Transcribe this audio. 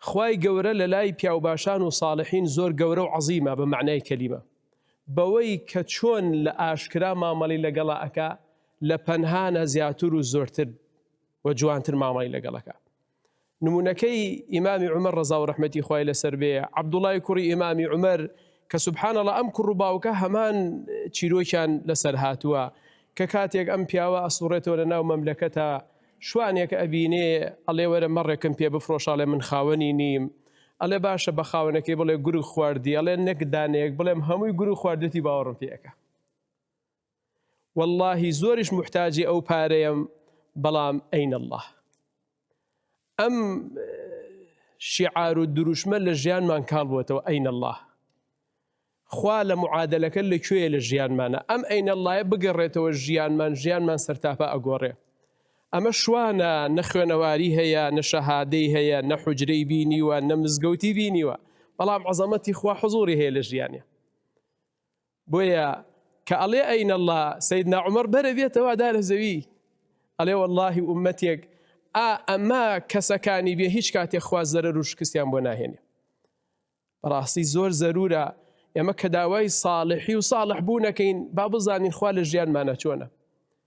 خوای گەورە لە لای پیاوباشان و ساڵحین زۆر گەورە و عەزیمە بە معنای کەلیمە، بەوەی کە چۆن لە ئاشکرا مامەڵی لەگەڵا ئەکا لە پەنهانە زیاتر و زۆرتر و جوانتر مامەڵی لەگەڵەکە. نمونەکەی ئیمامی عومەر ڕەزا و ڕەحمەتی خوای لەسەر بێ، عەبدوڵای کوڕی ئیمامی عومەر کە سوبحان الله ئەم کوڕ و باوکە هەمان چیرۆکیان لەسەر هاتووە کە کاتێک ئەم پیاوە ئەسوڕێتەوە لە ناو مەملەکەتە، شوانێک ئەبینێ ئەڵێ وەرە مەڕێکم پێ بفرۆشاڵێ من خاوەنی نیم، ئەڵێ باشە بە خاوەنەکەی بڵێ گورگ خواردی، ئەڵێ نەکدانەیەک بڵێم هەمووی گورگ خواردەتی باوەڕم پێەکە. واللهی زۆریش محتاجی ئەو پارەیەم، بەڵام ئەین الله. ئەم شیعار و دروشمە لە ژیانمان کاڵبووەتەوە ئەین الله. خوا لە معادلەکە لەکوێیە لە ژیانمانە، ئەم ئەین اللهە بگەڕێتەوە ژیانمان سەرتاپە ئەگۆڕێ. ئەمە شوانە نە خوێنەواری هەیە، نە شەهادەی هەیە، نە حوجرەی بینیوە، نە مزگەوتی بینیوە، بەڵام عەزەمەتی خوا حوزوری هەیە لە ژیانێ. بۆیە کە ئەڵێ ئەین الله، سەیدنا عومەر بەرە بێتەوە دا لە زەوی، ئەڵێ واللهی ئومەتێک ئەمە کەسەکانی بێ هیچ کاتێک خوا زەرەر و شکستیان بۆ ناهێنێ. بەڕاستی زۆر زەرورە ئێمە کە داوای ساڵحی و ساڵح بوونەکەین با بزانین خوا لە ژیانمانە چۆنە.